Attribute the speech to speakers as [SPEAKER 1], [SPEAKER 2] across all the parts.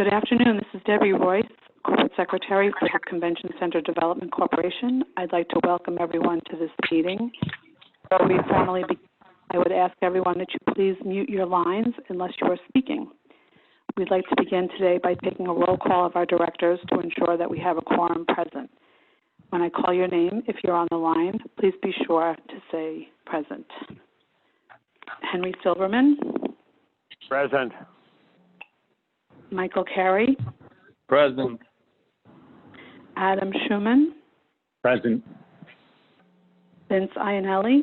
[SPEAKER 1] Good afternoon. This is Debbie Royce, Corporate Secretary for the Convention Center Development Corporation. I'd like to welcome everyone to this meeting. Before we formally begin, I would ask everyone that you please mute your lines unless you are speaking. We'd like to begin today by taking a roll call of our directors to ensure that we have a quorum present. When I call your name, if you're on the line, please be sure to say present. Henry Silverman.
[SPEAKER 2] Present.
[SPEAKER 1] Michael Carey.
[SPEAKER 2] Present.
[SPEAKER 1] Adam Schuman.
[SPEAKER 3] Present.
[SPEAKER 1] Vince Ionelli.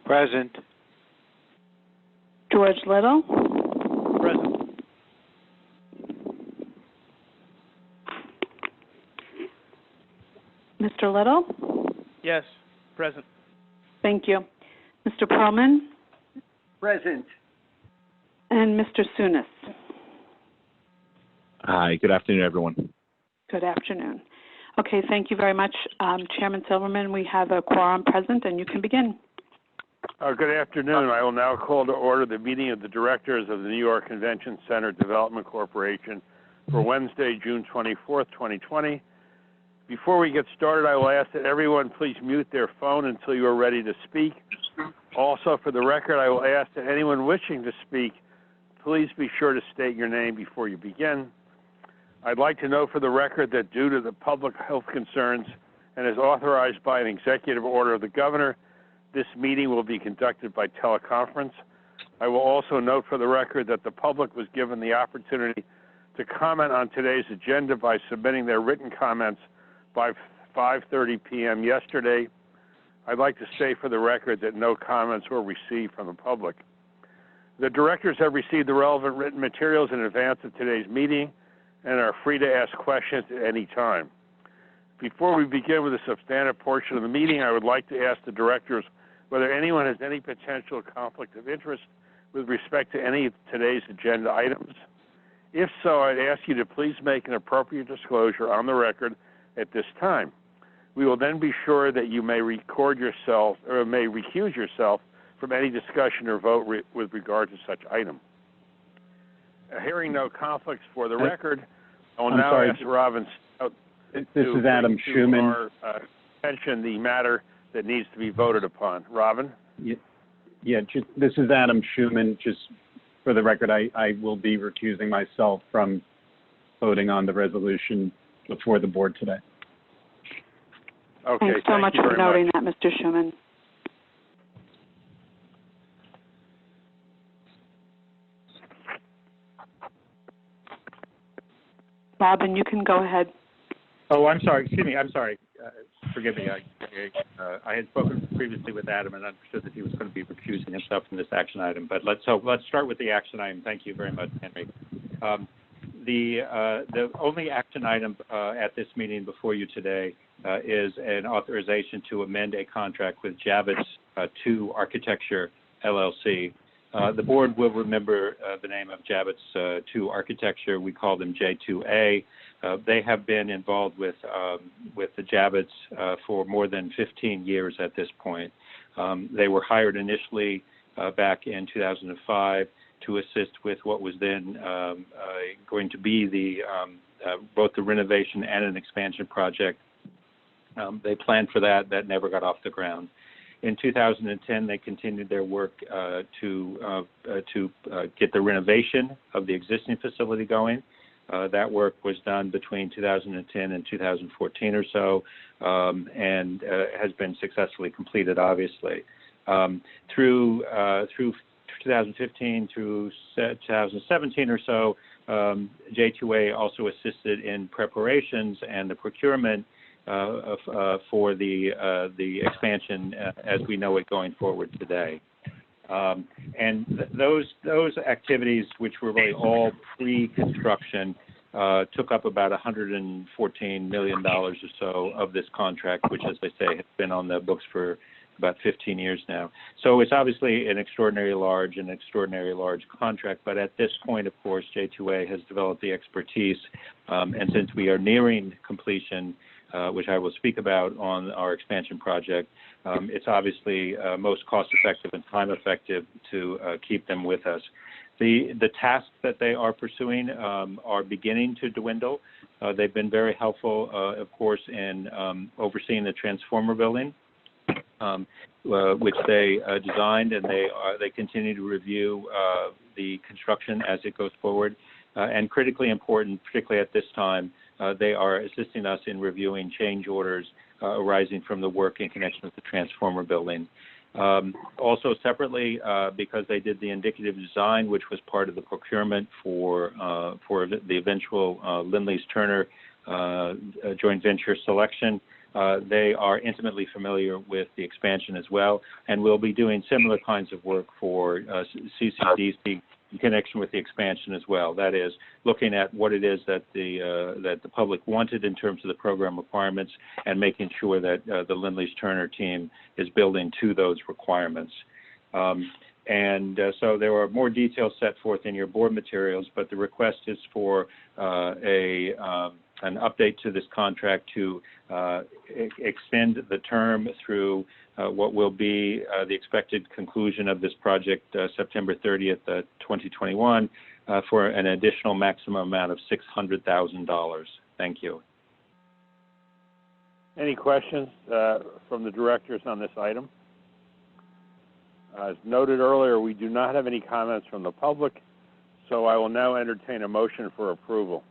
[SPEAKER 2] Present.
[SPEAKER 1] George Little.
[SPEAKER 2] Present.
[SPEAKER 1] Mr. Little.
[SPEAKER 2] Yes, present.
[SPEAKER 1] Thank you. Mr. Perlman.
[SPEAKER 4] Present.
[SPEAKER 1] And Mr. Sunis.
[SPEAKER 3] Hi, good afternoon, everyone.
[SPEAKER 1] Good afternoon. Okay, thank you very much, Chairman Silverman. We have a quorum present, and you can begin.
[SPEAKER 2] Good afternoon. I will now call to order the meeting of the directors of the New York Convention Center Development Corporation for Wednesday, June 24th, 2020. Before we get started, I will ask that everyone please mute their phone until you are ready to speak. Also, for the record, I will ask that anyone wishing to speak, please be sure to state your name before you begin. I'd like to note for the record that due to the public health concerns and as authorized by an executive order of the governor, this meeting will be conducted by teleconference. I will also note for the record that the public was given the opportunity to comment on today's agenda by submitting their written comments by 5:30 p.m. yesterday. I'd like to say for the record that no comments were received from the public. The directors have received the relevant written materials in advance of today's meeting and are free to ask questions at any time. Before we begin with the substantive portion of the meeting, I would like to ask the directors whether anyone has any potential conflict of interest with respect to any of today's agenda items. If so, I'd ask you to please make an appropriate disclosure on the record at this time. We will then be sure that you may record yourself or may recuse yourself from any discussion or vote with regard to such item. Hearing no conflicts for the record, I will now ask Robin Stout
[SPEAKER 3] This is Adam Schuman.
[SPEAKER 2] Mention the matter that needs to be voted upon. Robin?
[SPEAKER 3] This is Adam Schuman. Just for the record, I will be recusing myself from voting on the resolution before the board today.
[SPEAKER 2] Okay,
[SPEAKER 1] Thanks so much for noting that, Mr. Schuman. Robin, you can go ahead.
[SPEAKER 3] Oh, I'm sorry. Excuse me. I'm sorry. Forgive me. I had spoken previously with Adam and understood that he was going to be recusing himself from this action item. But let's start with the action item. Thank you very much, Henry. The only action item at this meeting before you today is an authorization to amend a contract with Javits 2 Architecture, LLC. The board will remember the name of Javits 2 Architecture. We call them J2A. They have been involved with the Javits for more than 15 years at this point. They were hired initially back in 2005 to assist with what was then going to be both the renovation and an expansion project. They planned for that. That never got off the ground. In 2010, they continued their work to get the renovation of the existing facility going. That work was done between 2010 and 2014 or so, and has been successfully completed, obviously. Through 2015 through 2017 or so, J2A also assisted in preparations and the procurement for the expansion as we know it going forward today. And those activities, which were really all pre-construction, took up about $114 million or so of this contract, which, as I say, has been on the books for about 15 years now. So it's obviously an extraordinarily large contract, but at this point, of course, J2A has developed the expertise, and since we are nearing completion, which I will speak about on our expansion project, it's obviously most cost-effective and time-effective to keep them with us. The tasks that they are pursuing are beginning to dwindle. They've been very helpful, of course, in overseeing the transformer building, which they designed, and they continue to review the construction as it goes forward. And critically important, particularly at this time, they are assisting us in reviewing change orders arising from the work in connection with the transformer building. Also separately, because they did the indicative design, which was part of the procurement for the eventual Lindley's Turner joint venture selection, they are intimately familiar with the expansion as well, and will be doing similar kinds of work for CCDC in connection with the expansion as well. That is, looking at what it is that the public wanted in terms of the program requirements, and making sure that the Lindley's Turner team is building to those requirements. So there are more details set forth in your board materials, but the request is for an update to this contract to extend the term through what will be the expected conclusion of this project, September 30th, 2021, for an additional maximum amount of $600,000. Thank you.
[SPEAKER 2] Any questions from the directors on this item? As noted earlier, we do not have any comments from the public, so I will now entertain a motion for approval.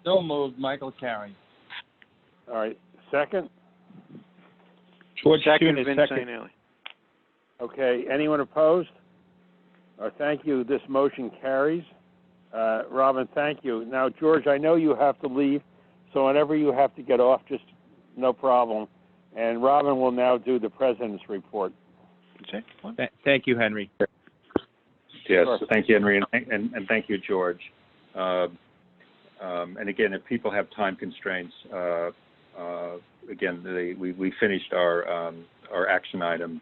[SPEAKER 4] So moved, Michael Carey.
[SPEAKER 2] All right, second?
[SPEAKER 4] George
[SPEAKER 5] Second,
[SPEAKER 4] Stunis,
[SPEAKER 5] Vince
[SPEAKER 4] second.
[SPEAKER 5] St. Ailey.
[SPEAKER 2] Okay, anyone opposed? Thank you. This motion carries. Robin, thank you. Now, George, I know you have to leave, so whenever you have to get off, just no problem. And Robin will now do the president's report.
[SPEAKER 3] Thank you, Henry. Yes, thank you, Henry, and thank you, George. And again, if people have time constraints, again, we finished our action item,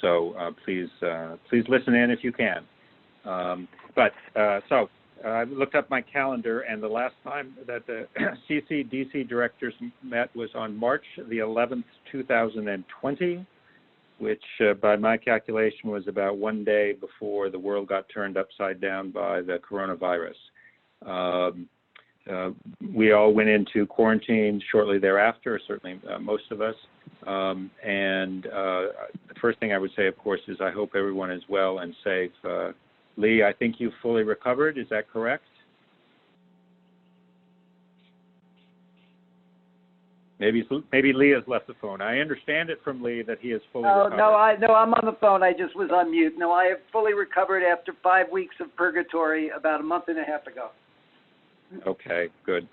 [SPEAKER 3] so please listen in if you can. So I looked up my calendar, and the last time that the CCDC directors met was on March the 11th, 2020, which by my calculation was about one day before the world got turned upside down by the coronavirus. We all went into quarantine shortly thereafter, certainly most of us. And the first thing I would say, of course, is I hope everyone is well and safe. Lee, I think you've fully recovered. Is that correct? Maybe Lee has left the phone. I understand it from Lee that he is fully recovered.
[SPEAKER 6] No, I'm on the phone. I just was on mute. No, I have fully recovered after 5 weeks of purgatory about a month and a half ago.
[SPEAKER 3] Okay, good.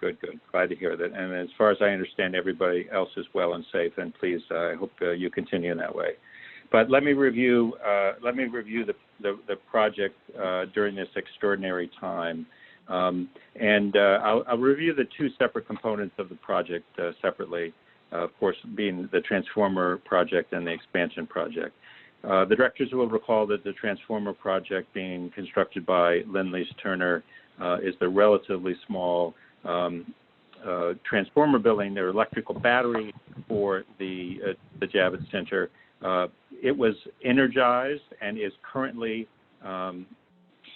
[SPEAKER 3] Glad to hear that. And as far as I understand, everybody else is well and safe. And please, I hope you continue in that way. But let me review the project during this extraordinary time. I'll review the two separate components of the project separately, of course, being the transformer project and the expansion project. The directors will recall that the transformer project being constructed by Lindley's Turner is the relatively small transformer building, their electrical battery for the Javits Center. It was energized and is currently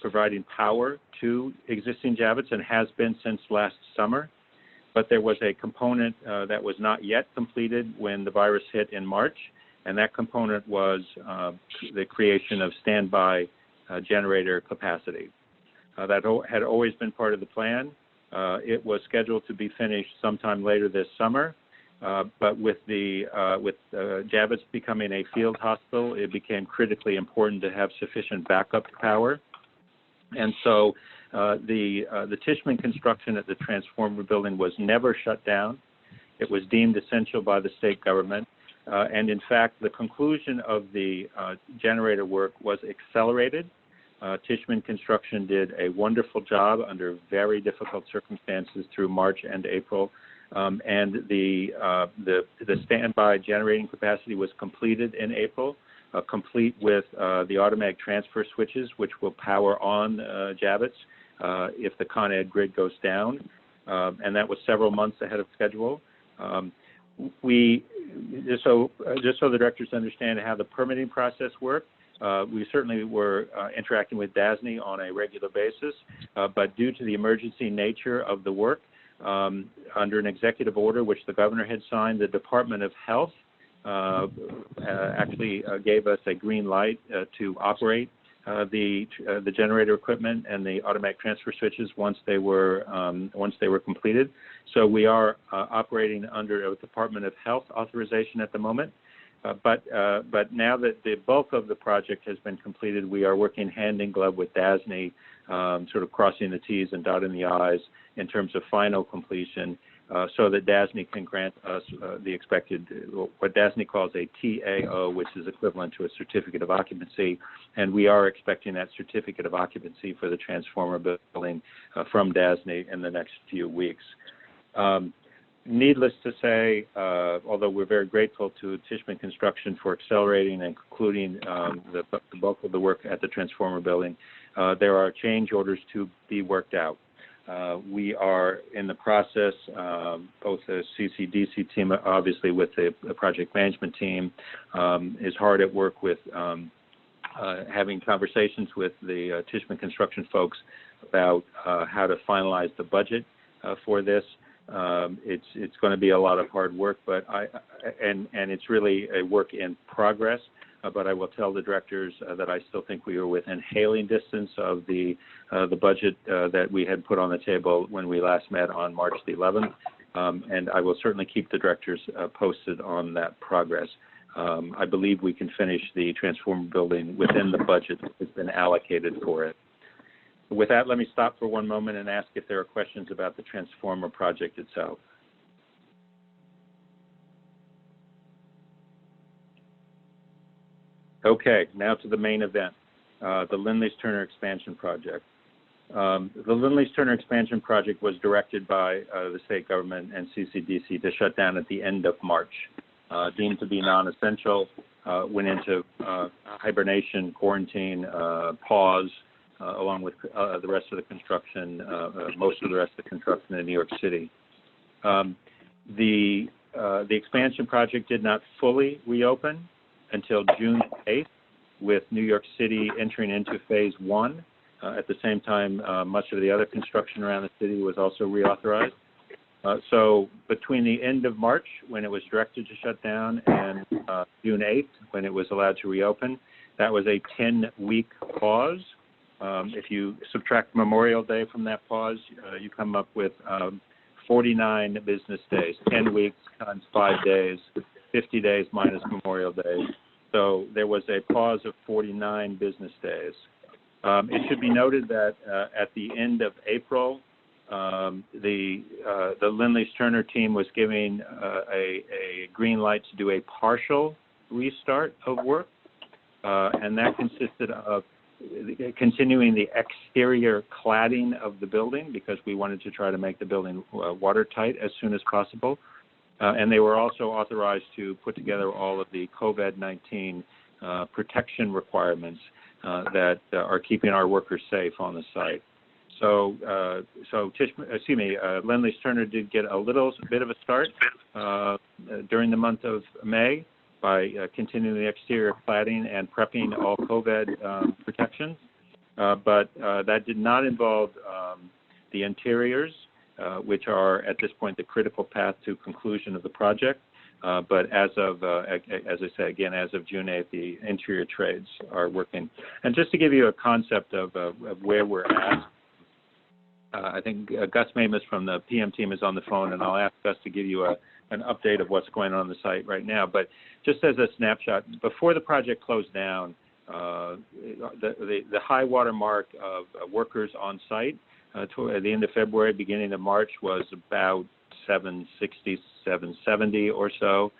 [SPEAKER 3] providing power to existing Javits and has been since last summer. But there was a component that was not yet completed when the virus hit in March, and that component was the creation of standby generator capacity. That had always been part of the plan. It was scheduled to be finished sometime later this summer, but with Javits becoming a field hospital, it became critically important to have sufficient backup power. And so the Tishman construction at the transformer building was never shut down. It was deemed essential by the state government. And in fact, the conclusion of the generator work was accelerated. Tishman Construction did a wonderful job under very difficult circumstances through March and April. And the standby generating capacity was completed in April, complete with the automatic transfer switches, which will power on Javits if the Con Ed grid goes down. And that was several months ahead of schedule. Just so the directors understand how the permitting process worked, We certainly were interacting with DASNY on a regular basis, but due to the emergency nature of the work, under an executive order which the governor had signed, the Department of Health actually gave us a green light to operate the generator equipment and the automatic transfer switches once they were completed. So we are operating under a Department of Health authorization at the moment. But now that the bulk of the project has been completed, we are working hand in glove with DASNY, sort of crossing the T's and dotting the I's in terms of final completion, so that DASNY can grant us the expected, what DASNY calls a TAO, which is equivalent to a certificate of occupancy, and we are expecting that certificate of occupancy for the transformer building from DASNY in the next few weeks. Needless to say, although we're very grateful to Tishman Construction for accelerating and concluding the bulk of the work at the transformer building, there are change orders to be worked out. We are in the process, both the CCDC team, obviously with the project management team, is hard at work with having conversations with the Tishman Construction folks about how to finalize the budget for this. It's going to be a lot of hard work, but and it's really a work in progress. But I will tell the directors that I still think we are within hailing distance of the budget that we had put on the table when we last met on March the 11th, and I will certainly keep the directors posted on that progress. I believe we can finish the transformer building within the budget that has been allocated for it. With that, let me stop for one moment and ask if there are questions about the transformer project itself. Okay, now to the main event, the Lindley's-Turner expansion project. The Lindley's-Turner expansion project was directed by the state government and CCDC to shut down at the end of March. Deemed to be non-essential, went into hibernation, quarantine, pause, along with the rest of the construction, most of the rest of the construction in New York City. The expansion project did not fully reopen until June 8th, with New York City entering into phase one. At the same time, much of the other construction around the city was also reauthorized. So between the end of March, when it was directed to shut down, and June 8th, when it was allowed to reopen, that was a 10-week pause. If you subtract Memorial Day from that pause, you come up with 49 business days, 10 weeks times 5 days, 50 days minus Memorial Day. So there was a pause of 49 business days. It should be noted that at the end of April, the Lindley's-Turner team was giving a green light to do a partial restart of work, and that consisted of continuing the exterior cladding of the building, because we wanted to try to make the building watertight as soon as possible. And they were also authorized to put together all of the COVID-19 protection requirements that are keeping our workers safe on the site. So, Lindley's-Turner did get a little bit of a start during the month of May by continuing the exterior cladding and prepping all COVID protections, but that did not involve the interiors, which are at this point the critical path to conclusion of the project. But as of, as I say again, as of June 8th, the interior trades are working. And just to give you a concept of where we're at, I think Gus Mamus from the PM team is on the phone, and I'll ask Gus to give you an update of what's going on the site right now. But just as a snapshot, before the project closed down, the high water mark of workers on site at the end of February, beginning of March, was about 760, 770 or so.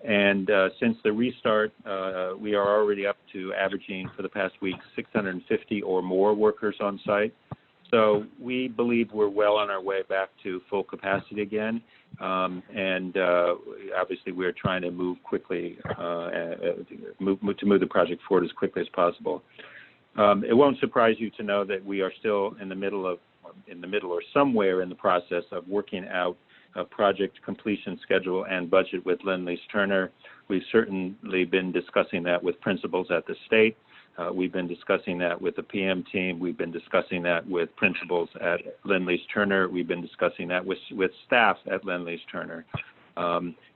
[SPEAKER 3] And since the restart, we are already up to averaging for the past week 650 or more workers on site. So we believe we're well on our way back to full capacity again. And obviously we're trying to move quickly, to move the project forward as quickly as possible. It won't surprise you to know that we are still in the middle or somewhere in the process of working out a project completion schedule and budget with Lindley's-Turner. We've certainly been discussing that with principals at the state. We've been discussing that with the PM team. We've been discussing that with principals at Lend-Lease Turner. We've been discussing that with staff at Lend-Lease Turner.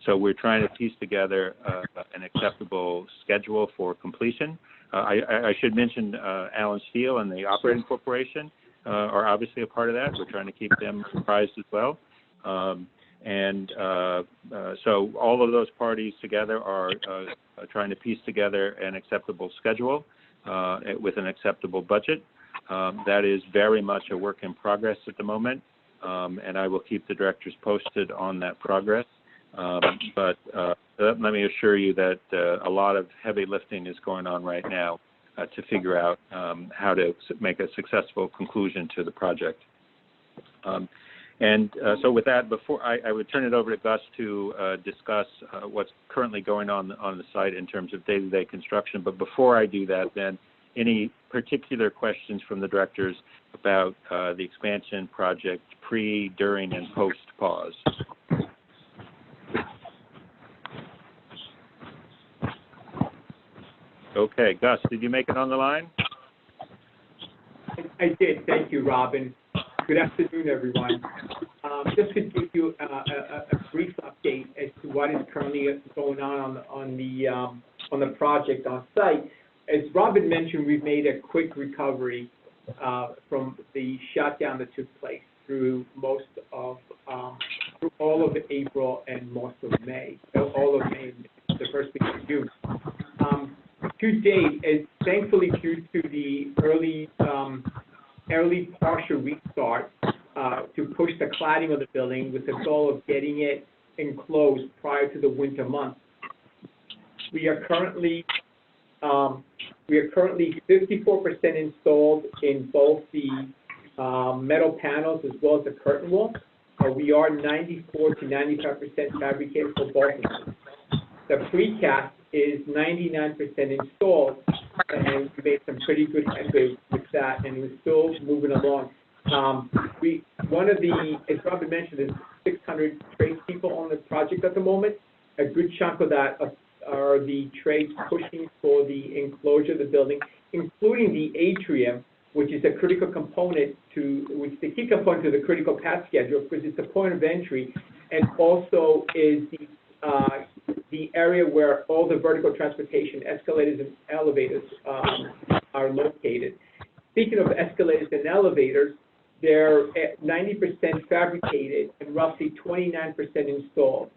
[SPEAKER 3] So we're trying to piece together an acceptable schedule for completion. I should mention Allen Steel and the Operating Corporation are obviously a part of that. We're trying to keep them apprised as well. So all of those parties together are trying to piece together an acceptable schedule with an acceptable budget. That is very much a work in progress at the moment, and I will keep the directors posted on that progress. But let me assure you that a lot of heavy lifting is going on right now to figure out how to make a successful conclusion to the project. So with that, before I would turn it over to Gus to discuss what's currently going on the site in terms of day-to-day construction. But before I do that, then, any particular questions from the directors about the expansion project pre, during, and post-pause? Okay, Gus, did you make it on the line?
[SPEAKER 5] I did. Thank you, Robin. Good afternoon, everyone. Just to give you a brief update as to what is currently going on the project on site. As Robin mentioned, we've made a quick recovery from the shutdown that took place through through all of April and most of May, all of May, the first week of June. To date, thankfully due to the early partial restart to push the cladding of the building with the goal of getting it enclosed prior to the winter months. We are currently 54% installed in both the metal panels as well as the curtain wall. We are 94 to 95% fabricated for both of them. The precast is 99% installed, and we made some pretty good headway with that, and we're still moving along. As Robin mentioned, there's 600 tradespeople on the project at the moment. A good chunk of that are the trades pushing for the enclosure of the building, including the atrium, which is a critical component which is the key component to the critical path schedule, because it's the point of entry, and also is the area where all the vertical transportation, escalators and elevators are located. Speaking of escalators and elevators, they're at 90% fabricated and roughly 29% installed.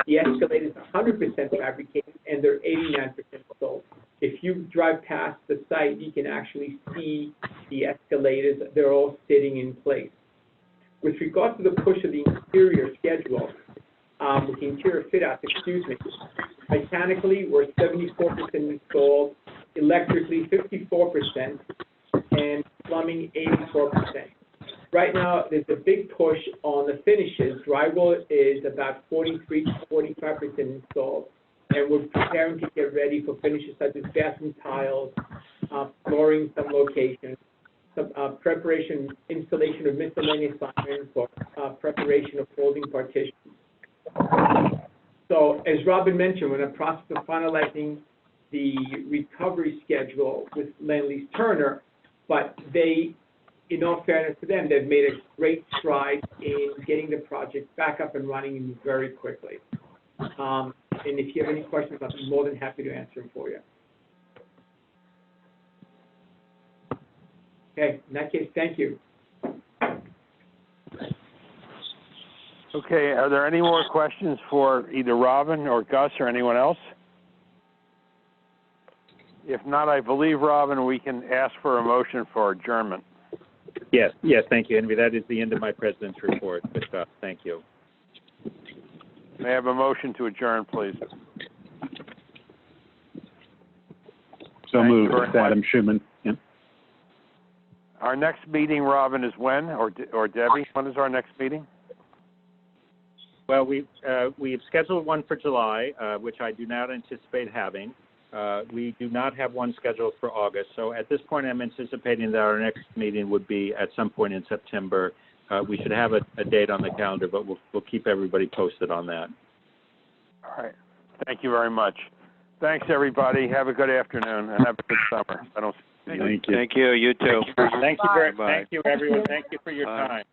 [SPEAKER 5] The escalators are 100% fabricated and they're 89% installed. If you drive past the site, you can actually see the escalators. They're all sitting in place. With regard to the push of the interior schedule, with the interior fit-out, mechanically, we're 74% installed, electrically 54%, and plumbing 84%. Right now, there's a big push on the finishes. Drywall is about 43 to 45% installed, and we're preparing to get ready for finishes such as bathroom tiles, flooring in some locations, some preparation, installation of miscellaneous iron for preparation of folding partitions. So, as Robin mentioned, we're in the process of finalizing the recovery schedule with Lend-Lease Turner, but in all fairness to them, they've made a great stride in getting the project back up and running very quickly. And if you have any questions, I'll be more than happy to answer them for you. Okay, in that case, thank you.
[SPEAKER 2] Okay, are there any more questions for either Robin or Gus or anyone else? If not, I believe, Robin, we can ask for a motion for adjournment.
[SPEAKER 3] Yes, thank you, Henry. That is the end of my president's report. But thank you.
[SPEAKER 2] May I have a motion to adjourn, please?
[SPEAKER 7] So moved, Adam Schuman. Yeah.
[SPEAKER 2] Our next meeting, Robin, is when, or Debbie? When is our next meeting?
[SPEAKER 3] Well, we've scheduled one for July, which I do not anticipate having. We do not have one scheduled for August. So at this point, I'm anticipating that our next meeting would be at some point in September. We should have a date on the calendar, but we'll keep everybody posted on that.
[SPEAKER 2] All right. Thank you very much. Thanks, everybody. Have a good afternoon and have a good summer. I don't.
[SPEAKER 7] Thank you.
[SPEAKER 3] Thank you. You too.
[SPEAKER 4] Thank you
[SPEAKER 3] Bye.
[SPEAKER 4] thank you, everyone. Thank you for your
[SPEAKER 3] Bye.
[SPEAKER 4] time.